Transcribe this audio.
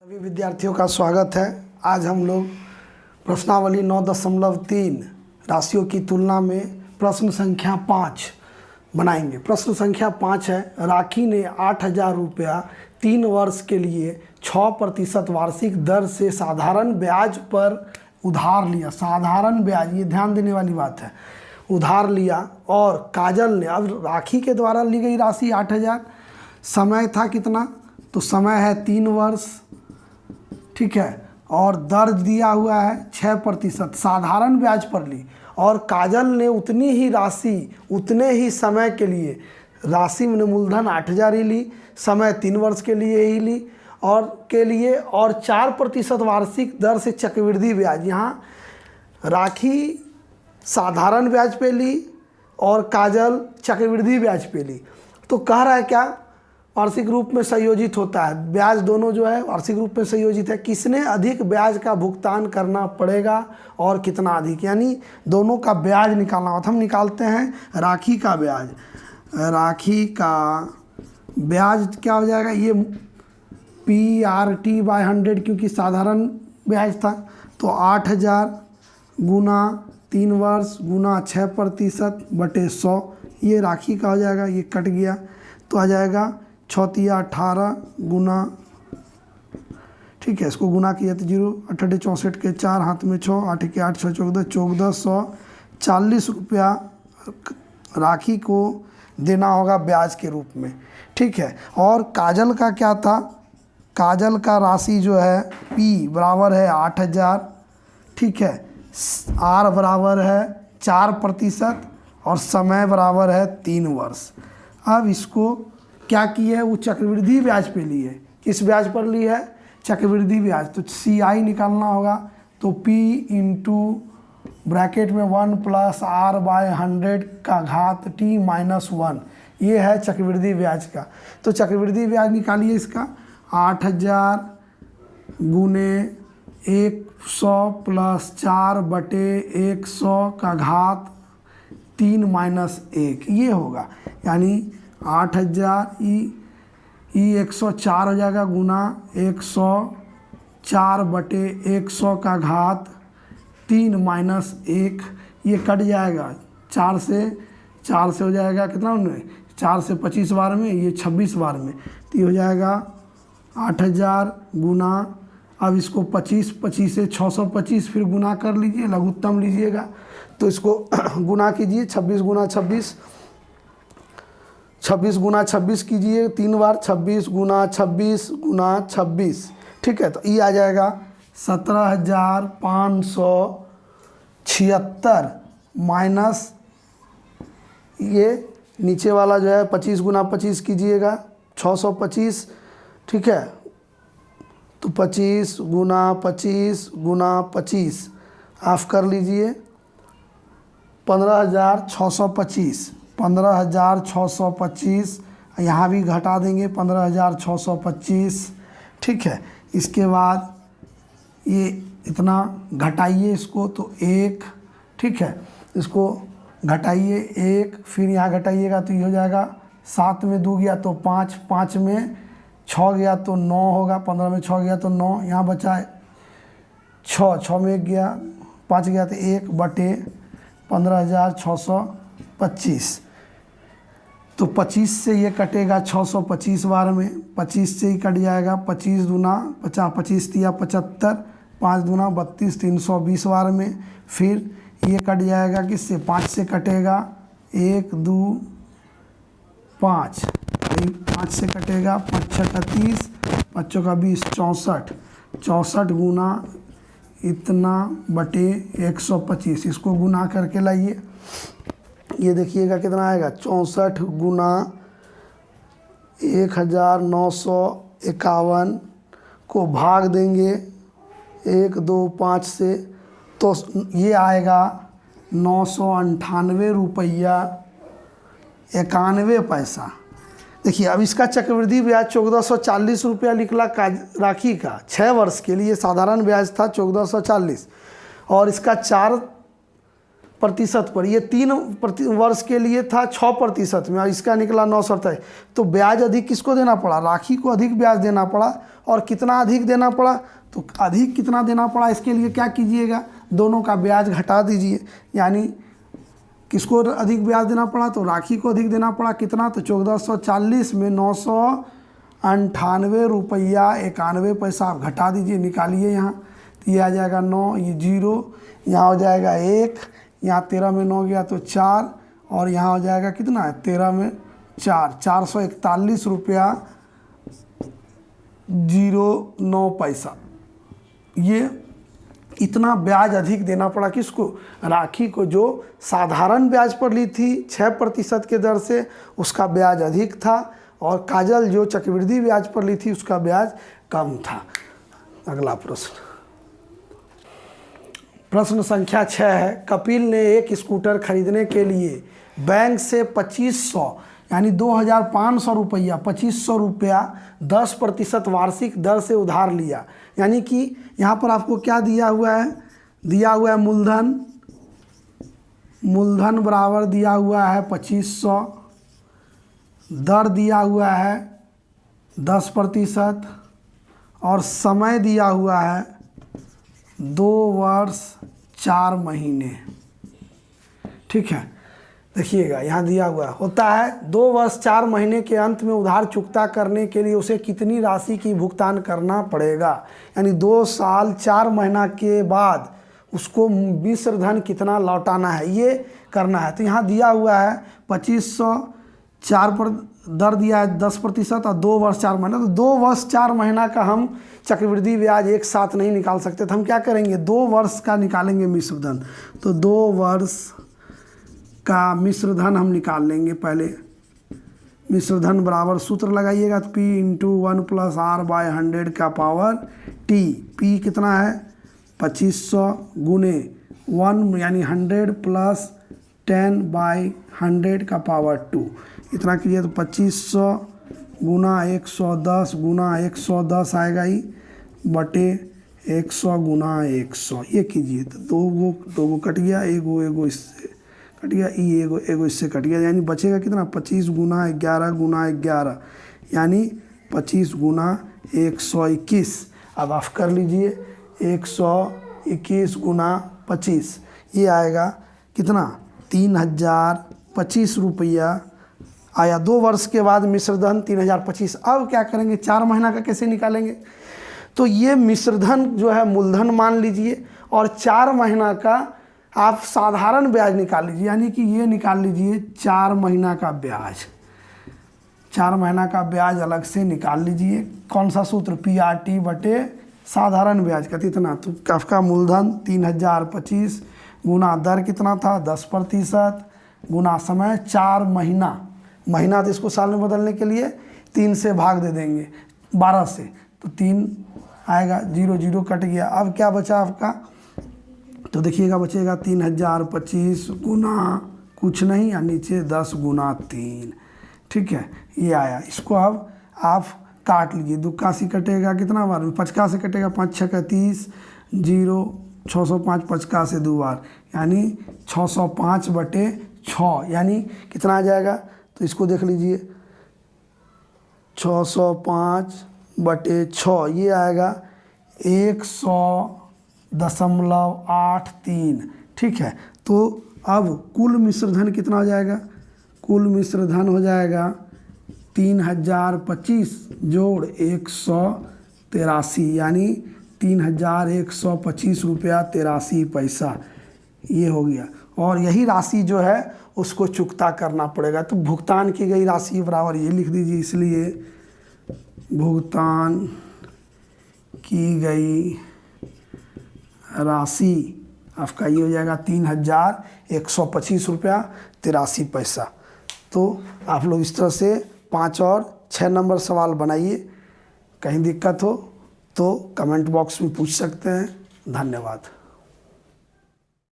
सभी विद्यार्थियों का स्वागत है। आज हम लोग प्रश्नावली 9.3 राशियों की तुलना में प्रश्न संख्या 5 बनाएंगे। प्रश्न संख्या 5 है, राखी ने 8,000 रुपया 3 वर्ष के लिए 6% वार्षिक दर से साधारण ब्याज पर उधार लिया। साधारण ब्याज, ये ध्यान देने वाली बात है, उधार लिया। और काजल ने, अब राखी के द्वारा ली गई राशि 8,000, समय था कितना, तो समय है 3 वर्ष, ठीक है, और दर दिया हुआ है 6%, साधारण ब्याज पर ली। और काजल ने उतनी ही राशि उतने ही समय के लिए, राशि में मूलधन 8,000 ही ली, समय 3 वर्ष के लिए ही ली और 4% वार्षिक दर से चक्रवृद्धि ब्याज। यहाँ राखी साधारण ब्याज पे ली और काजल चक्रवृद्धि ब्याज पे ली। तो कह रहा है क्या, वार्षिक रूप में संयोजित होता है, ब्याज दोनों जो है वार्षिक रूप में संयोजित है। किसने अधिक ब्याज का भुगतान करना पड़ेगा और कितना अधिक, यानी दोनों का ब्याज निकालना होता है। हम निकालते हैं राखी का ब्याज। राखी का ब्याज क्या हो जाएगा, ये PRT/100 क्योंकि साधारण ब्याज था, तो 8,000 गुना 3 वर्ष गुना 6% बटे 100, ये राखी का हो जाएगा। ये कट गया तो आ जाएगा 6×18 गुना, ठीक है, इसको गुना किया तो 0, 8 64 के 4 हाथ में 6, 8 के 8 6 14 140 रुपया राखी को देना होगा ब्याज के रूप में, ठीक है। और काजल का क्या था, काजल का राशि जो है P बराबर है 8,000, ठीक है, R बराबर है 4% और समय बराबर है 3 वर्ष। अब इसको क्या की है, वो चक्रवृद्धि ब्याज पे ली है। किस ब्याज पर ली है, चक्रवृद्धि ब्याज। तो CI निकालना होगा, तो P इंटू ब्रैकेट में 1 + R/100 का घात T-1, ये है चक्रवृद्धि ब्याज का। तो चक्रवृद्धि ब्याज निकालिए इसका, 8,000 गुने 100 + 4 बटे 100 का घात 3 - 1, ये होगा। यानी 8,000 ई 104 हो जाएगा गुना 104 बटे 100 का घात 3 - 1, ये कट जाएगा 4 से हो जाएगा कितना, 4 से 25 बार में, ये 26 बार में, तो ये हो जाएगा 8,000 गुना, अब इसको 25 से 625 फिर गुना कर लीजिए, लघुत्तम लीजिएगा तो इसको गुना कीजिए, 26 गुना 26, 26 गुना 26 कीजिए 3 बार, 26 गुना 26 गुना 26, ठीक है। तो ये आ जाएगा 17,576 माइनस ये नीचे वाला जो है 25 गुना 25 कीजिएगा 625, ठीक है। तो 25 गुना 25 गुना 25 ऑफ कर लीजिए, 15,625, 15,625, यहाँ भी घटा देंगे 15,625, ठीक है। इसके बाद ये इतना घटाइए इसको, तो 1, ठीक है, इसको घटाइए 1, फिर यहाँ घटाइएगा तो ये हो जाएगा 7 में 2 गया तो 5, 5 में 6 गया तो 9 होगा, 15 में 6 गया तो 9, यहाँ बचा 6 में 1 गया, 5 गया तो 1 बटे 15,625। तो 25 से ये कटेगा 625 बार में, 25 से ही कट जाएगा, 25 दूना 50, 25 तिया 75, 5 दूना 32, 320 बार में। फिर ये कट जाएगा किससे, 5 से कटेगा, 1 2 5, 5 से कटेगा, 5 6 30, 5 का 20, 64 गुना इतना बटे 125, इसको गुना करके लाइए, ये देखिएगा कितना आएगा, 64 गुना 1951 को भाग देंगे 1 2 5 से, तो ये आएगा 998 रुपया 91 पैसा। देखिए अब इसका चक्रवृद्धि ब्याज 1440 रुपया निकला राखी का, 6 वर्ष के लिए साधारण ब्याज था 1440, और इसका प्रतिशत पर, ये 3 वर्ष के लिए था 6% में और इसका निकला 927। तो ब्याज अधिक किसको देना पड़ा? राखी को अधिक ब्याज देना पड़ा। और कितना अधिक देना पड़ा? तो अधिक कितना देना पड़ा, इसके लिए क्या कीजिएगा, दोनों का ब्याज घटा दीजिए। यानी किसको अधिक ब्याज देना पड़ा? तो राखी को अधिक देना पड़ा। कितना? तो 1440 में 998 रुपया 91 पैसा आप घटा दीजिए, निकालिए यहाँ। तो ये आ जाएगा 9, ये 0, यहाँ हो जाएगा 1, यहाँ 13 में 9 गया तो 4, और यहाँ हो जाएगा कितना है 13 में 4, 441 रुपया 09 पैसा। ये इतना ब्याज अधिक देना पड़ा किसको? राखी को, जो साधारण ब्याज पर ली थी 6% के दर से, उसका ब्याज अधिक था, और काजल जो चक्रवृद्धि ब्याज पर ली थी उसका ब्याज कम था। अगला प्रश्न, प्रश्न संख्या 6 है। कपिल ने एक स्कूटर खरीदने के लिए बैंक से 2500 यानी 2500 रुपया 2500 रुपया 10% वार्षिक दर से उधार लिया। यानी कि यहाँ पर आपको क्या दिया हुआ है? दिया हुआ है मूलधन बराबर दिया हुआ है 2500, दर दिया हुआ है 10%, और समय दिया हुआ है 2 वर्ष 4 महीने। ठीक है, देखिएगा यहाँ दिया हुआ होता है 2 वर्ष 4 महीने के अंत में उधार चुकता करने के लिए उसे कितनी राशि की भुगतान करना पड़ेगा। यानी 2 साल 4 महीना के बाद उसको मिश्र धन कितना लौटाना है, ये करना है। तो यहाँ दिया हुआ है 2500, 4 पर दर दिया है 10%, और 2 वर्ष 4 महीना। तो 2 वर्ष 4 महीना का हम चक्रवृद्धि ब्याज एक साथ नहीं निकाल सकते, तो हम क्या करेंगे, 2 वर्ष का निकालेंगे मिश्र धन। तो 2 वर्ष का मिश्र धन हम निकाल लेंगे। पहले मिश्र धन बराबर सूत्र लगाइएगा, तो P × 1 + R/100 का पावर T। P कितना है 2500 गुने 1 यानी 100 + 10/100 का पावर 2। इतना कीजिए तो 2500 गुना 110 गुना 110 आएगा ही, बटे 100 गुना 100। ये कीजिए तो 2 गो कट गया, एगो इससे कट गया, एगो इससे कट गया, यानी बचेगा कितना 25 गुना 11 गुना 11 यानी 25 गुना 121। अब आप कर लीजिए 121 गुना 25, ये आएगा कितना 3025 रुपया आया। 2 वर्ष के बाद मिश्र धन 3025। अब क्या करेंगे, 4 महीना का कैसे निकालेंगे? तो ये मिश्र धन जो है मूलधन मान लीजिए, और 4 महीना का आप साधारण ब्याज निकाल लीजिए। यानी कि ये निकाल लीजिए 4 महीना का ब्याज, 4 महीना का ब्याज अलग से निकाल लीजिए। कौन सा सूत्र? PRT बटे साधारण ब्याज का कितना, तो आपका मूलधन 3025 गुना दर कितना था 10% गुना समय 4 महीना तो इसको साल में बदलने के लिए 3 से भाग दे देंगे 12 से, तो 3 आएगा, 0 कट गया। अब क्या बचा आपका, तो देखिएगा बचेगा 3025 गुना कुछ नहीं या नीचे 10 गुना 3। ठीक है, ये आया। इसको अब आप काट लीजिए, 2 का सी कटेगा कितना बार, 50 से कटेगा, 5 6 का 30, 0 605 50 से 2 बार यानी 605 बटे 6 यानी कितना आ जाएगा, तो इसको देख लीजिए 605 बटे 6 ये आएगा 100.83। ठीक है, तो अब कुल मिश्र धन कितना हो जाएगा, कुल मिश्र धन हो जाएगा 3025 जोड़ 183 यानी 3125 रुपया 83 पैसा ये हो गया। और यही राशि जो है उसको चुकता करना पड़ेगा। तो भुगतान की गई राशि बराबर ये लिख दीजिए, इसलिए भुगतान की गई राशि आपका ये हो जाएगा 3125 रुपया 83 पैसा। तो आप लोग इस तरह से 5 और 6 नंबर सवाल बनाइए। कहीं दिक्कत हो तो कमेंट बॉक्स में पूछ सकते हैं। धन्यवाद।